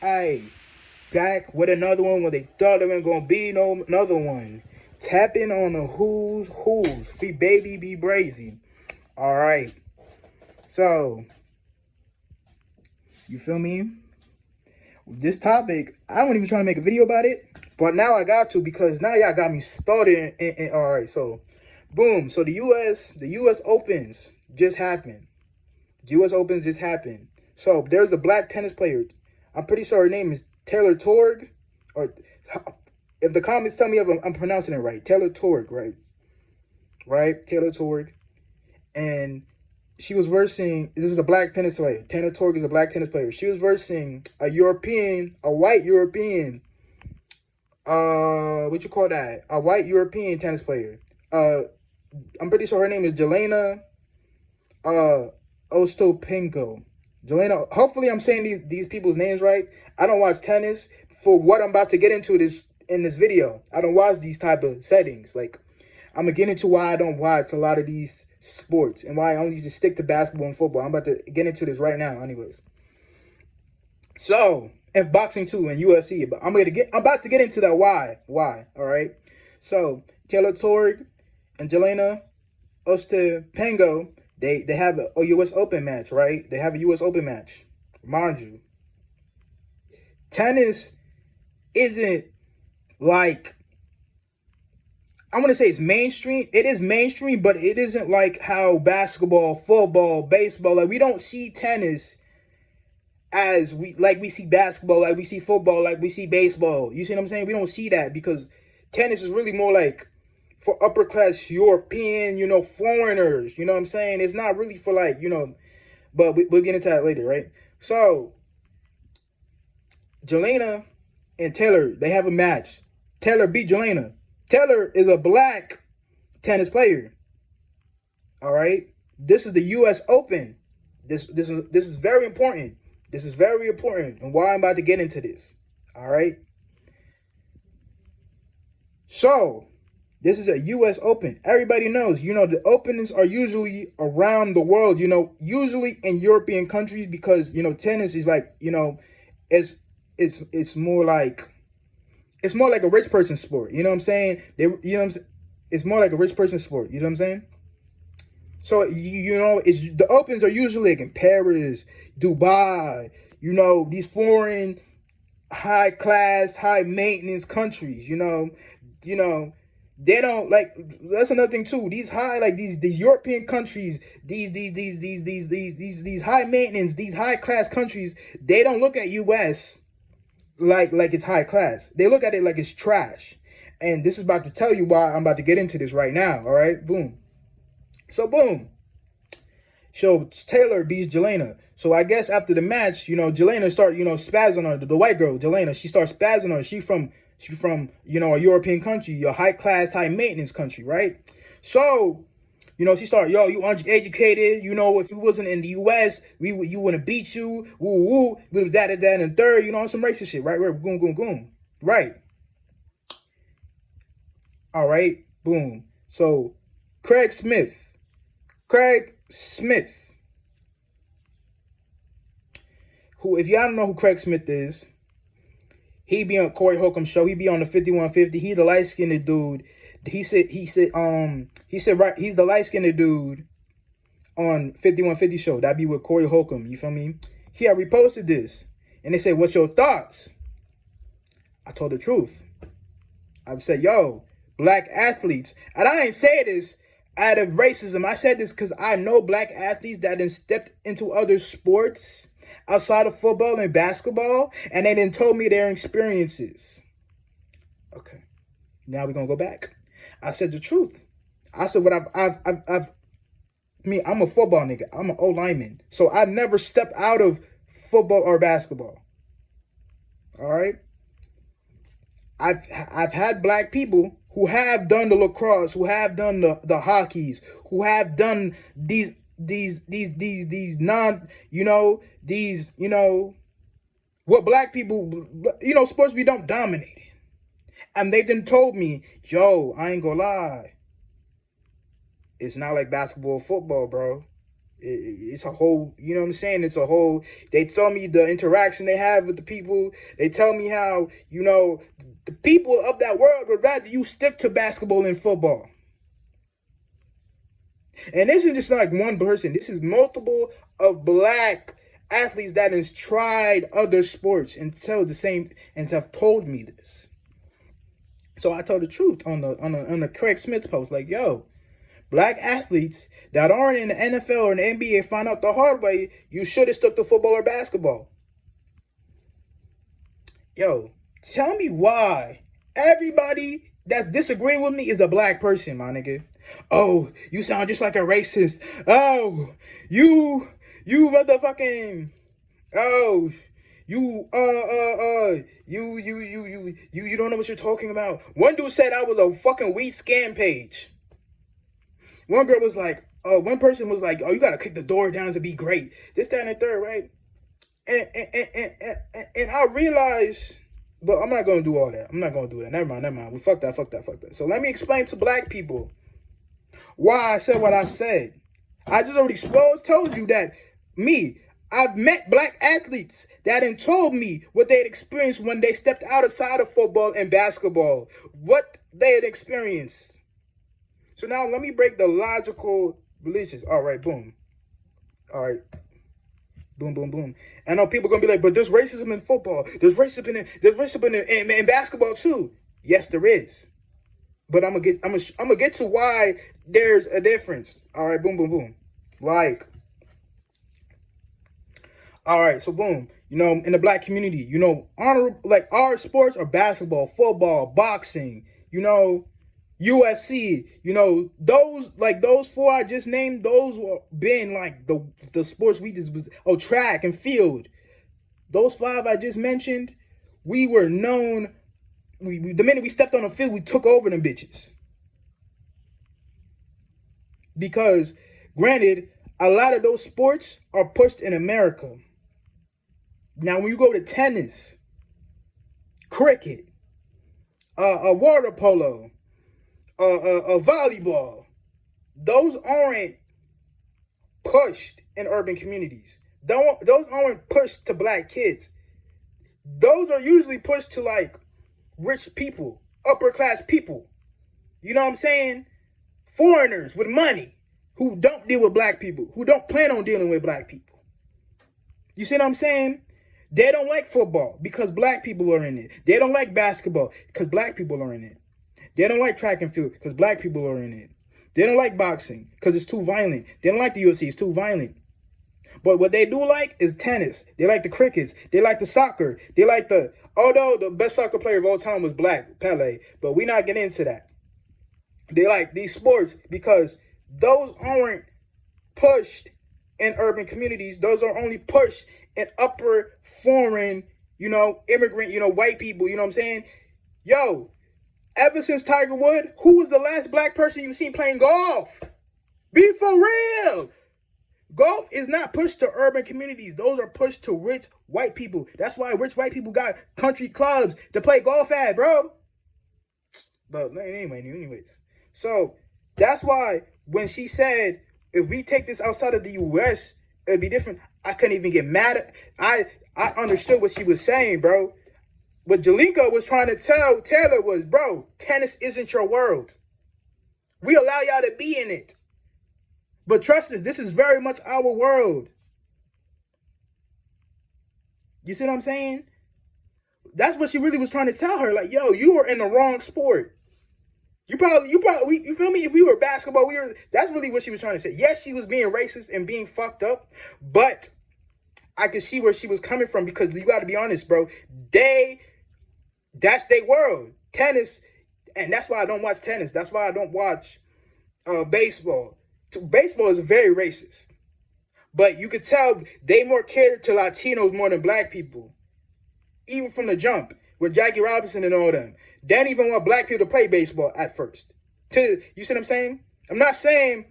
Hey, back with another one when they thought there wasn't gonna be no another one. Tapping on the who's. Free baby be brazy. Alright. So, you feel me? This topic, I wasn't even trying to make a video about it. But now I got to because now y'all got me started alright, so boom. So the US Opens just happened. The US Opens just happened. So there's a black tennis player. I'm pretty sure her name is Taylor Torg, or if the comments tell me if I'm pronouncing it right, Taylor Torg, right? Right, Taylor Torg, and she was versing. This is a black tennis player. Taylor Torg is a black tennis player. She was versing a white European. What you call that? A white European tennis player. I'm pretty sure her name is Jelena Ostapenko. Jelena, hopefully I'm saying these people's names right. I don't watch tennis. For what I'm about to get into in this video, I don't watch these type of settings. Like, I'm gonna get into why I don't watch a lot of these sports and why I only just stick to basketball and football. I'm about to get into this right now, anyways. So, and boxing too, and UFC, but I'm about to get into that why. All right. So Taylor Torg and Jelena Ostapenko, they have a U.S. Open match, right? They have a U.S. Open match. Mind you, tennis isn't like, I want to say it's mainstream. It is mainstream, but it isn't like how basketball, football, baseball, like we don't see tennis as we see basketball, like we see football, like we see baseball. You see what I'm saying? We don't see that because tennis is really more like for upper class European, foreigners. You know what I'm saying? It's not really for like, but we'll get into that later, right? So, Jelena and Taylor, they have a match. Taylor beat Jelena. Taylor is a black tennis player. All right? This is the US Open. This is very important. This is very important and why I'm about to get into this. All right? So, this is a U.S. Open. Everybody knows, the openings are usually around the world, usually in European countries because, tennis is like, it's more like a rich person sport. You know what I'm saying? It's more like a rich person sport. You know what I'm saying? So, the opens are usually like in Paris, Dubai, these foreign high class, high maintenance countries, they don't like, that's another thing too. These high, like these European countries, these high maintenance, these high class countries, they don't look at US like it's high class. They look at it like it's trash. And this is about to tell you why I'm about to get into this right now. All right, boom. So boom. So Taylor beats Jelena. So I guess after the match, Jelena start, spazzing on her. The white girl, Jelena, she starts spazzing on her. She's from, a European country, a high class, high maintenance country, right? So, she start, yo, you uneducated. If you wasn't in the US, you wouldn't beat you. Woo woo. With that and the third, some racist shit, right? Boom, boom, boom. Right. All right. Boom. So Kraig Smith, who, if y'all don't know who Kraig Smith is, he be on Corey Holcomb's show. He be on the 5150. He the light skinned dude. He said right. He's the light skinned dude on 5150 show. That be with Corey Holcomb. You feel me? He had reposted this, and they said, "What's your thoughts?" I told the truth. I said, "Yo, black athletes," and I ain't say this out of racism. I said this because I know black athletes that have stepped into other sports outside of football and basketball, and they didn't told me their experiences. Okay, now we're gonna go back. I said the truth. I said what I'm a football nigga. I'm an old lineman, so I never stepped out of football or basketball. All right. I've had black people who have done the lacrosse, who have done the hockeys, who have done these non, what black people, sports we don't dominate in. And they've then told me, yo, I ain't gonna lie. It's not like basketball or football, bro. It's a whole, you know what I'm saying? It's a whole, they tell me the interaction they have with the people. They tell me how, the people of that world would rather you stick to basketball and football. And this is just like one person. This is multiple of black athletes that has tried other sports and tell the same and have told me this. So I told the truth on the Kraig Smith post, like, yo, black athletes that aren't in the NFL or in the NBA find out the hard way, you should have stuck to football or basketball. Yo, tell me why everybody that's disagreeing with me is a black person, my nigga. Oh, you sound just like a racist. Oh, you motherfucking. Oh, you don't know what you're talking about. One dude said I was a fucking weed scam page. One girl was like, one person was like, oh, you gotta kick the door down to be great. This, that, and the third, right? And I realized, but I'm not gonna do all that. I'm not gonna do that. Never mind. We fuck that. So let me explain to black people why I said what I said. I just already told you that I've met black athletes that had told me what they had experienced when they stepped outside of football and basketball, what they had experienced. So now let me break the logical religions. All right, boom. All right. Boom, boom, boom. And I know people are gonna be like, but there's racism in football. There's racism in basketball too. Yes, there is. But I'm gonna get to why there's a difference. All right, boom, boom, boom. Like, all right, so boom. In the black community, like our sports are basketball, football, boxing. UFC, those four I just named, those were been like the sports we just was, track and field. Those five I just mentioned, we were known. The minute we stepped on the field, we took over them bitches. Because, granted, a lot of those sports are pushed in America. Now, when you go to tennis, cricket, water polo, volleyball, those aren't pushed in urban communities. Those aren't pushed to black kids. Those are usually pushed to like rich people, upper class people. You know what I'm saying? Foreigners with money who don't deal with black people, who don't plan on dealing with black people. You see what I'm saying? They don't like football because black people are in it. They don't like basketball because black people are in it. They don't like track and field because black people are in it. They don't like boxing because it's too violent. They don't like the UFC, it's too violent. But what they do like is tennis. They like the crickets. They like the soccer. They like although the best soccer player of all time was black, Pele, but we're not getting into that. They like these sports because those aren't pushed in urban communities. Those are only pushed in upper foreign, immigrant, white people, you know what I'm saying? Yo, ever since Tiger Woods, who was the last black person you seen playing golf? Be for real. Golf is not pushed to urban communities. Those are pushed to rich white people. That's why rich white people got country clubs to play golf at, bro. But anyways. So that's why when she said, if we take this outside of the U.S., it'd be different, I couldn't even get mad at. I understood what she was saying, bro. What Jelena was trying to tell Taylor was, bro, tennis isn't your world. We allow y'all to be in it. But trust us, this is very much our world. You see what I'm saying? That's what she really was trying to tell her. Like, yo, you were in the wrong sport. You feel me? If we were basketball, that's really what she was trying to say. Yes, she was being racist and being fucked up, but I could see where she was coming from because you got to be honest, bro. That's their world. Tennis, and that's why I don't watch tennis. That's why I don't watch baseball. Baseball is very racist. But you could tell they more catered to Latinos more than black people. Even from the jump, with Jackie Robinson and all them. They didn't even want black people to play baseball at first. You see what I'm saying? I'm not saying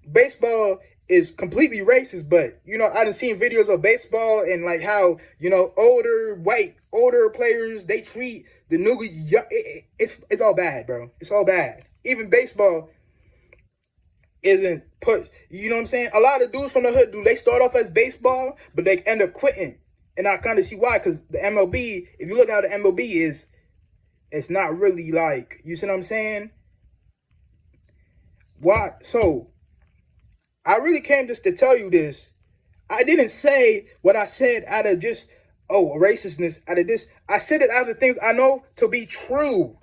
baseball is completely racist, but, I done seen videos of baseball and like how, older players, they treat the new, it's all bad, bro. It's all bad. Even baseball, isn't put. You know what I'm saying? A lot of dudes from the hood, do they start off as baseball, but they end up quitting. And I kind of see why, because the MLB, if you look how the MLB is, it's not really like, you see what I'm saying? Why? So I really came just to tell you this. I didn't say what I said out of just, oh, racistness, out of this. I said it out of things I know to be true.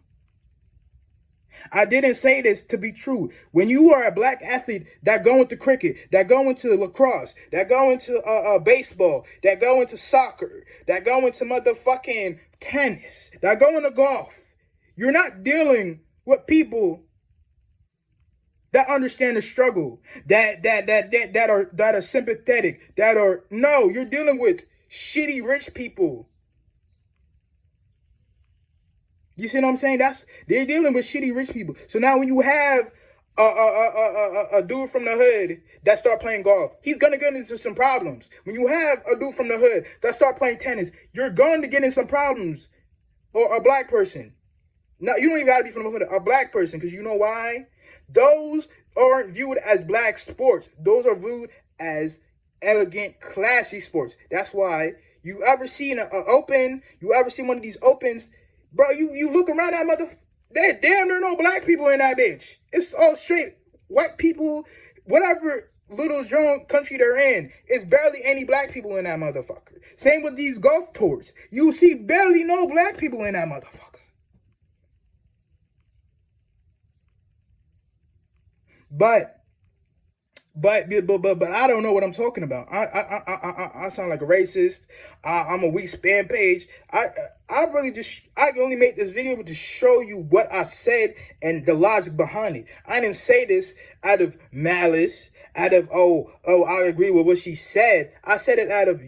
I didn't say this to be true. When you are a black athlete that go into cricket, that go into lacrosse, that go into baseball, that go into soccer, that go into motherfucking tennis, that go into golf, you're not dealing with people that understand the struggle, that are sympathetic, that are, no, you're dealing with shitty rich people. You see what I'm saying? They're dealing with shitty rich people. So now when you have a dude from the hood that start playing golf, he's gonna get into some problems. When you have a dude from the hood that start playing tennis, you're going to get in some problems. Or a black person. Now you don't even gotta be from the hood. A black person, because you know why? Those aren't viewed as black sports. Those are viewed as elegant, classy sports. That's why you ever seen an open, you ever seen one of these opens, bro, you look around that there damn there no black people in that bitch. It's all straight white people, whatever little drone country they're in. It's barely any black people in that motherfucker. Same with these golf tours. You see barely no black people in that motherfucker. But I don't know what I'm talking about. I sound like a racist. I'm a weak spam page. I only made this video to show you what I said and the logic behind it. I didn't say this out of malice, out of oh I agree with what she said. I said it out of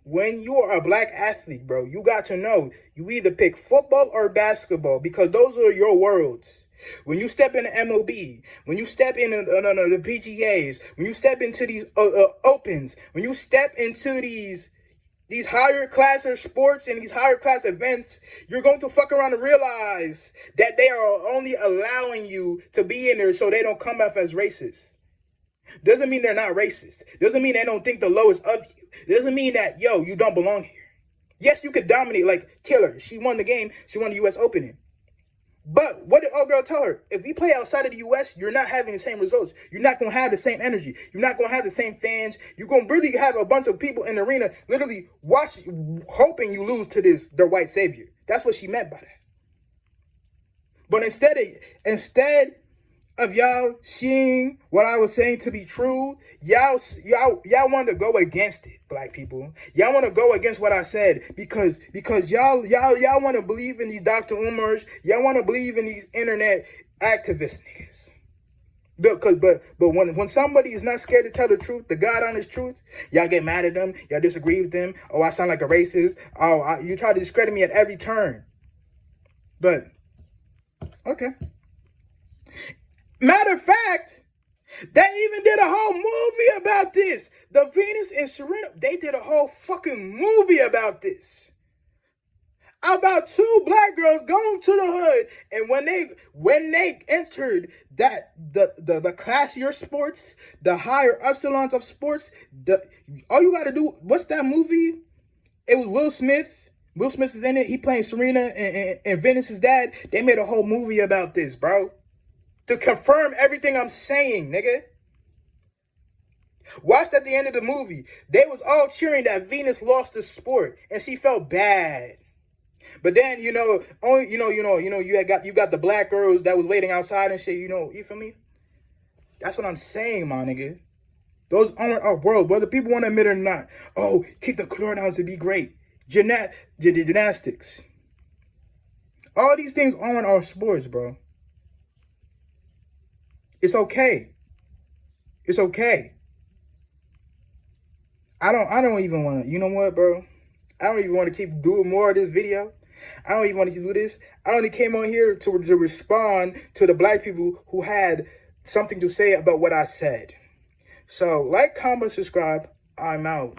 when you are a black athlete, bro, you got to know you either pick football or basketball, because those are your worlds. When you step in the MLB, when you step in the PGAs, when you step into these opens, when you step into these higher class of sports and these higher class events, you're going to fuck around and realize that they are only allowing you to be in there so they don't come off as racist. Doesn't mean they're not racist. Doesn't mean they don't think the lowest of you. Doesn't mean that, you don't belong here. Yes, you could dominate like Taylor. She won the game. She won the U.S. Opening. But what did old girl tell her? If we play outside of the U.S., you're not having the same results. You're not going to have the same energy. You're not going to have the same fans. You're going to really have a bunch of people in the arena literally hoping you lose to their white savior. That's what she meant by that. But instead of y'all seeing what I was saying to be true, y'all want to go against it, black people. Y'all want to go against what I said because y'all want to believe in these Dr. Umars. Y'all want to believe in these internet activist niggas. But when somebody is not scared to tell the truth, the God honest truth, y'all get mad at them. Y'all disagree with them. Oh, I sound like a racist. Oh, you try to discredit me at every turn. But okay. Matter of fact, they even did a whole movie about this. The Venus and Serena, they did a whole fucking movie about this. About two black girls going to the hood, and when they entered the classier sports, the higher echelons of sports, all you gotta do, what's that movie? It was Will Smith. Will Smith is in it. He playing Serena and Venus's dad. They made a whole movie about this, bro. To confirm everything I'm saying, nigga. Watched at the end of the movie. They was all cheering that Venus lost the sport, and she felt bad. But then, you got the black girls that was waiting outside and shit, you feel me? That's what I'm saying, my nigga. Those aren't our world, whether people want to admit it or not. Oh, kick the floor down to be great. Gymnastics. All these things aren't our sports, bro. It's okay. It's okay. I don't even want to, you know what, bro? I don't even want to keep doing more of this video. I don't even want to do this. I only came on here to respond to the black people who had something to say about what I said. So, like, comment, subscribe. I'm out.